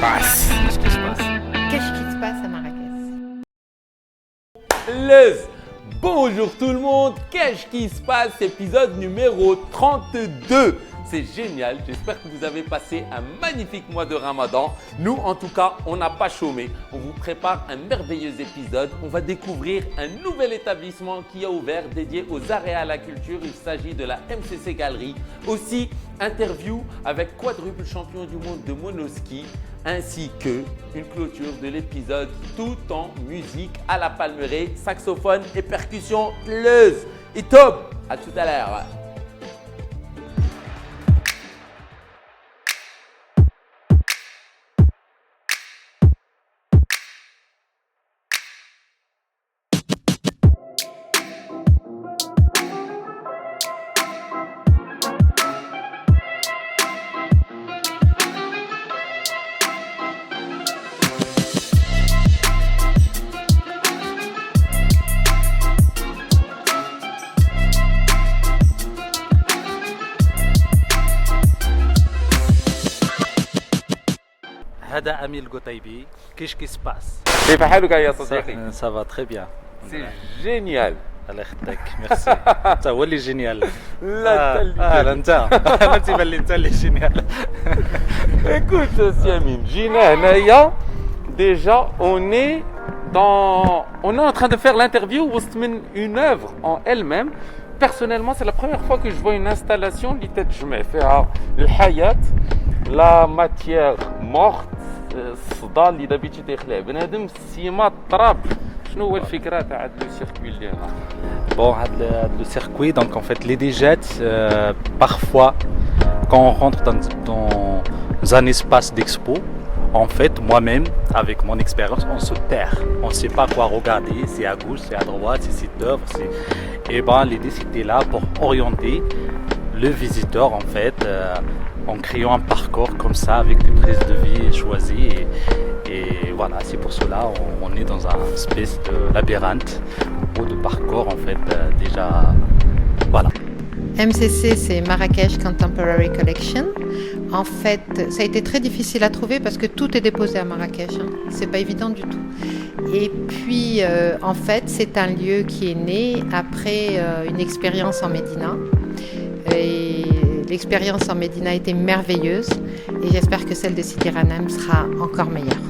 passe? Qu'est-ce qui se passe? Qu'est-ce qui se passe à Marrakech? Bonjour tout le monde, qu'est-ce qui se passe? Épisode numéro 32. C'est génial, j'espère que vous avez passé un magnifique mois de Ramadan. Nous, en tout cas, on n'a pas chômé. On vous prépare un merveilleux épisode. On va découvrir un nouvel établissement qui a ouvert dédié aux arts et à la culture. Il s'agit de la MCC Galerie. Aussi, interview avec quadruple champion du monde de monoski, ainsi que une clôture de l'épisode tout en musique à la Palmeraie, saxophone et percussion tleuse. Et top, à tout à l'heure. هذا أميل قتيبي. qu'est-ce qui se passe? كيف حالك يا صديقي؟ Ça va très bien. C'est génial. الله يخليك ميرسي. انت هو اللي جينيال. لا لا انت انا تيبان لي انت اللي جينيال. Écoute, Siamine, Gina, Naya, déjà, on est en train de faire l'interview une œuvre en elle-même. Personnellement, c'est la première fois que je vois une installation اللي تتجمع فيها الحياة، la matière morte، الصدى اللي دابيتي تيخلع بنادم، السيما، التراب. شنو هو الفكرة تاع هاد لو سيركوي ديالنا؟ Bon, le circuit, donc en fait, les déjettes, parfois, quand on rentre dans un espace d'expo, en fait, moi-même, avec mon expérience, on se perd. On ne sait pas quoi regarder, c'est à gauche, c'est à droite, c'est cette œuvre. Et ben, l'idée, c'était là pour orienter le visiteur, en fait, en créant un parcours comme ça, avec des prises de vie choisies. Et voilà, c'est pour cela on est dans un espèce de labyrinthe ou de parcours, en fait, déjà, voilà. MCC, c'est Marrakech Contemporary Collection. En fait, ça a été très difficile à trouver parce que tout est déposé à Marrakech. C'est pas évident du tout. Et puis, en fait, c'est un lieu qui est né après une expérience en Médina. Et l'expérience en Médina était merveilleuse. Et j'espère que celle de Sidi Ranem sera encore meilleure.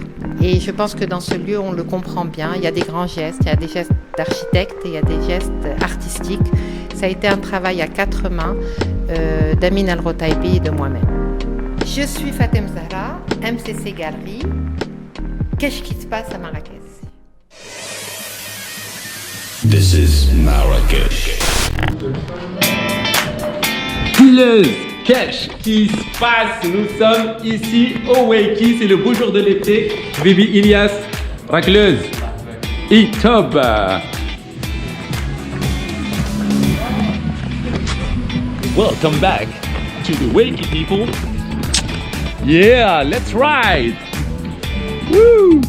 Et je pense que dans ce lieu, on le comprend bien. Il y a des grands gestes, il y a des gestes d'architecte et il y a des gestes artistiques. Ça a été un travail à quatre mains d'Amin Al-Rotaibi et de moi-même. Je suis Fatem Zahra, MCC Galerie. Qu'est-ce qui se passe à Marrakech? This is Marrakech. Qu'est-ce qui se passe? Nous sommes ici au Wakey, c'est le beau jour de l'été. Bibi Ilyas, racleuse, et top. Welcome back to the Wakey, people. Yeah, let's ride. Woo!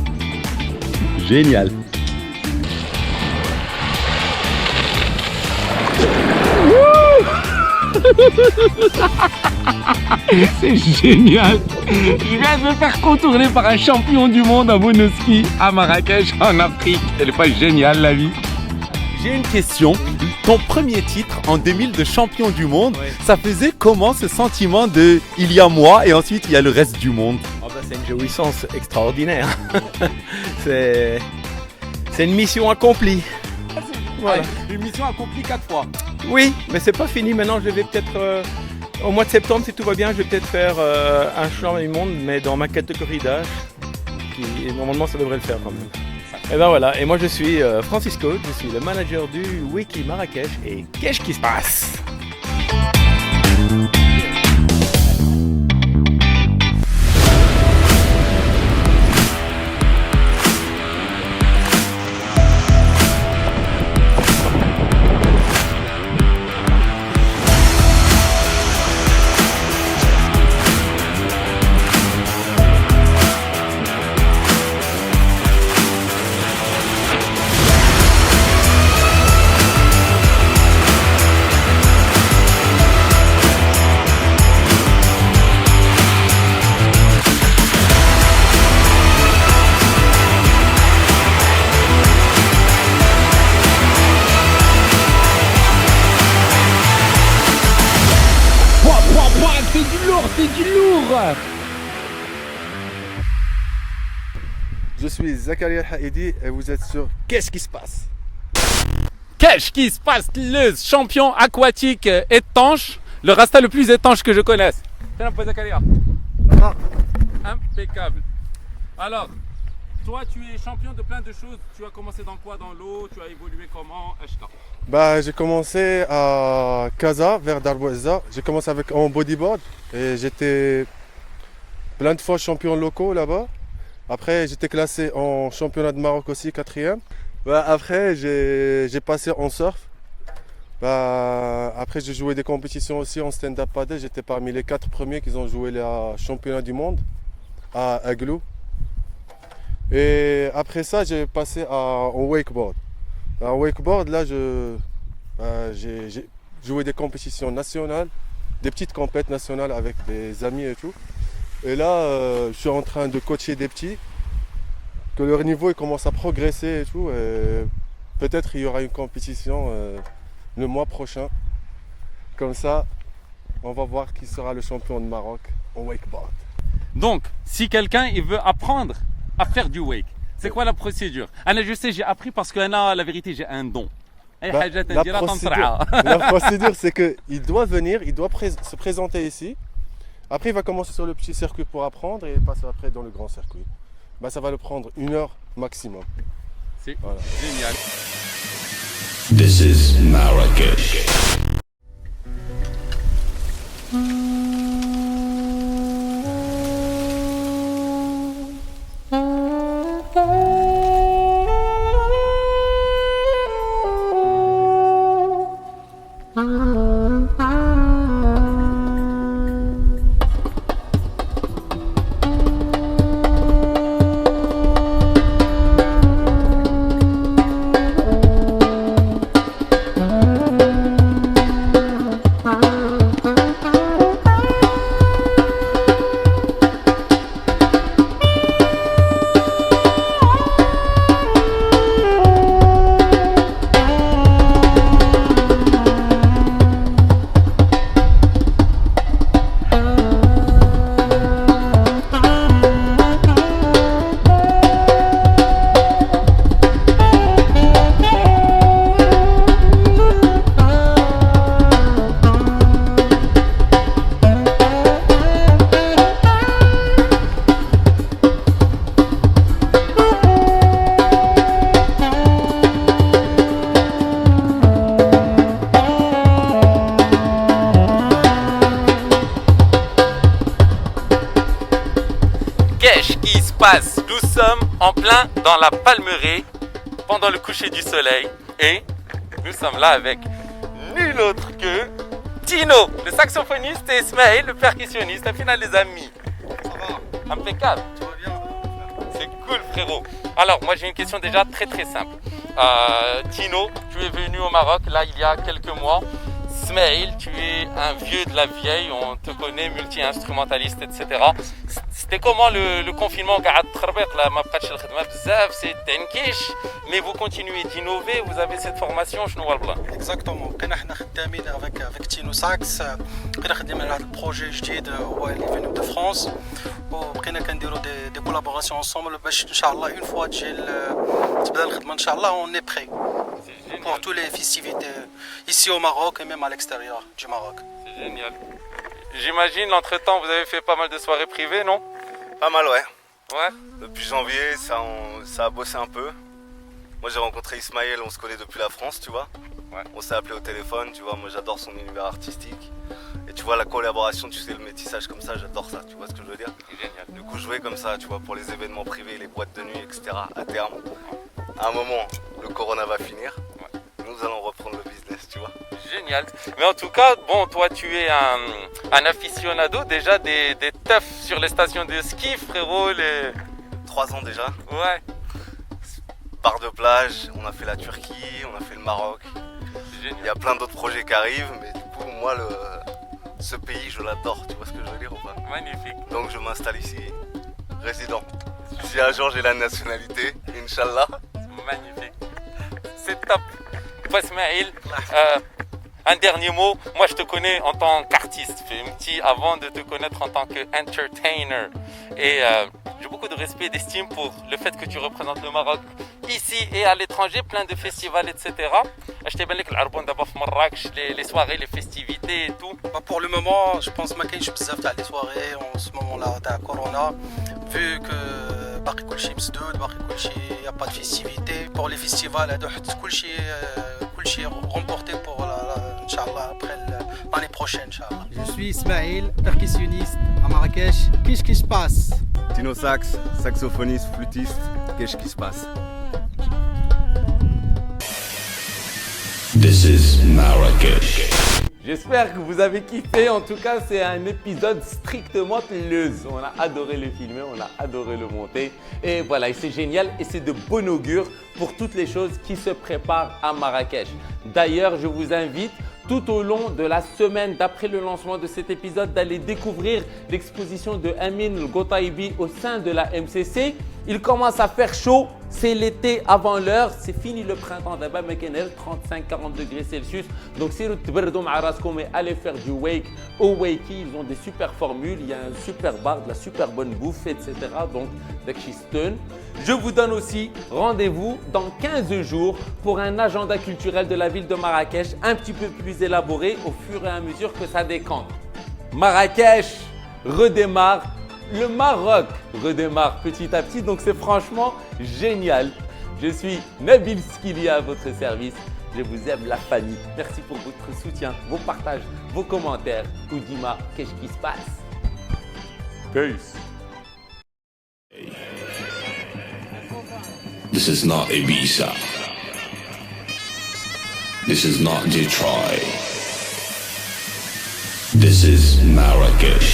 Génial. C'est génial. Je viens de me faire contourner par un champion du monde en monoski à Marrakech en Afrique. Elle est pas géniale la vie? J'ai une question. Ton premier titre en 2000 de champion du monde, ça faisait comment ce sentiment de il y a moi et ensuite il y a le reste du monde? Oh bah c'est une jouissance extraordinaire. c'est une mission accomplie. Voilà. Une mission accomplie 4 fois. Oui, mais c'est pas fini. Maintenant, je vais peut-être au mois de septembre, si tout va bien, je vais peut-être faire un champion du monde, mais dans ma catégorie d'âge. Et normalement, ça devrait le faire quand même. Et ben voilà. Et moi, je suis Francisco. Je suis le manager du Wakey Marrakech. Et qu'est-ce qui se passe? Je suis Zakaria Haïdi et vous êtes sur Qu'est-ce qui se passe? Qu'est-ce qui se passe? Le champion aquatique étanche, le rasta le plus étanche que je connaisse. C'est un peu Zakaria. Impeccable. Alors, toi, tu es champion de plein de choses. Tu as commencé dans quoi? Dans l'eau? Tu as évolué comment? Ashka. Bah, j'ai commencé à Casa, vers Darboisa. J'ai commencé en bodyboard et j'étais plein de fois champion locaux là-bas. Après, j'étais classé en championnat de Maroc aussi, 4e. Bah, après, j'ai passé en surf. Bah, après, j'ai joué des compétitions aussi en stand-up paddle. J'étais parmi les 4 premiers qui ont joué les championnats du monde à Aglou. Et après ça, j'ai passé en wakeboard. En wakeboard, là, j'ai joué des compétitions nationales, des petites compètes nationales avec des amis et tout. Et là, je suis en train de coacher des petits, que leur niveau il commence à progresser et tout. Et peut-être il y aura une compétition le mois prochain. Comme ça, on va voir qui sera le champion de Maroc en wakeboard. Donc, si quelqu'un il veut apprendre à faire du wake, c'est quoi la procédure? Anna, je sais, j'ai appris parce que Anna, la vérité, j'ai un don. Bah, la procédure, c'est qu'il doit venir, il doit se présenter ici. Après, il va commencer sur le petit circuit pour apprendre et passer après dans le grand circuit. Bah, ça va le prendre 1 heure maximum. C'est génial. This is Marrakech. Qu'est-ce qui se passe? Nous sommes en plein dans la Palmeraie pendant le coucher du soleil et nous sommes là avec nul autre que Tino, le saxophoniste, et Ismaël, le percussionniste. Au final, les amis. Ça va? Impeccable. Tout va bien? C'est cool, frérot. Alors, moi, j'ai une question déjà très très simple. Tino, tu es venu au Maroc là il y a quelques mois. Ismaël, tu es un vieux de la vieille, on te connaît, multi-instrumentaliste, etc. C'était comment le confinement? Mais vous continuez d'innover, vous avez cette formation. Exactement. Avec Tino Sax, on a fait un projet جديد اللي venu de France. وبقينا كنديروا des collaborations ensemble باش ان شاء الله une fois تبدا الخدمه ان شاء الله on est prêt pour toutes les festivités ici au Maroc et même à l'extérieur du Maroc. C'est génial. J'imagine l'entretemps vous avez fait pas mal de soirées privées, non? Pas mal, ouais. Ouais. Depuis janvier, ça a bossé un peu. Moi j'ai rencontré Ismaël, on se connaît depuis la France, tu vois. Ouais. On s'est appelé au téléphone, tu vois. Moi j'adore son univers artistique. Et tu vois la collaboration, tu sais, le métissage comme ça, j'adore ça, tu vois ce que je veux dire? Génial. Du coup jouer comme ça, tu vois, pour les événements privés, les boîtes de nuit, etc. À terme, à un moment, le corona va finir. Ouais. Nous allons reprendre le business, tu vois. Génial. Mais en tout cas, bon, toi tu es un aficionado déjà des teufs sur les stations de ski, frérot. 3 ans déjà. Ouais. Bar de plage, on a fait la Turquie, on a fait le Maroc. Il y a plein d'autres projets qui arrivent, mais du coup, moi, ce pays, je l'adore, tu vois ce que je veux dire ou pas? Magnifique. Donc je m'installe ici, résident. Si un jour j'ai la nationalité, Inch'Allah. Magnifique. C'est top. Ismaël, un dernier mot. Moi, je te connais en tant qu'artiste, avant de te connaître en tant qu'entertainer. Et j'ai beaucoup de respect et d'estime pour le fait que tu représentes le Maroc ici et à l'étranger, plein de festivals, etc. Acheter bien l'Arbon d'abord Marrakech, les soirées, les festivités et tout. Pour le moment, je pense que je suis بزاف les soirées en ce moment-là تاع Corona, vu que باقي كل شيء مسدود, باقي كل شيء y a pas de festivité. Pour les festivals, هادو حتى كل شيء remporté pour Inch'Allah après l'année prochaine Inch'Allah. Je suis Ismaël, percussionniste à Marrakech. Qu'est-ce qui se passe? Tino Sax, saxophoniste, flûtiste. Qu'est-ce qui se passe? This is Marrakech. J'espère que vous avez kiffé. En tout cas, c'est un épisode strictement leuse. On a adoré le filmer, on a adoré le monter. Et voilà, et c'est génial et c'est de bon augure pour toutes les choses qui se préparent à Marrakech. D'ailleurs, je vous invite tout au long de la semaine d'après le lancement de cet épisode d'aller découvrir l'exposition de Amin Ghotaibi au sein de la MCC. Il commence à faire chaud, c'est l'été avant l'heure, c'est fini le printemps d'abord, mais 35-40 degrés Celsius. Donc si vous allez faire du wake au wakey, ils ont des super formules, il y a un super bar, de la super bonne bouffe, etc. Donc Stone. Je vous donne aussi rendez-vous dans 15 jours pour un agenda culturel de la ville de Marrakech un petit peu plus élaboré au fur et à mesure que ça décante. Marrakech redémarre. Le Maroc redémarre petit à petit, donc c'est franchement génial. Je suis Nabil Skili à votre service. Je vous aime, la famille. Merci pour votre soutien, vos partages, vos commentaires. Oudima, qu'est-ce qui se passe? Peace. This is not Ibiza. This is not Detroit. This is Marrakech.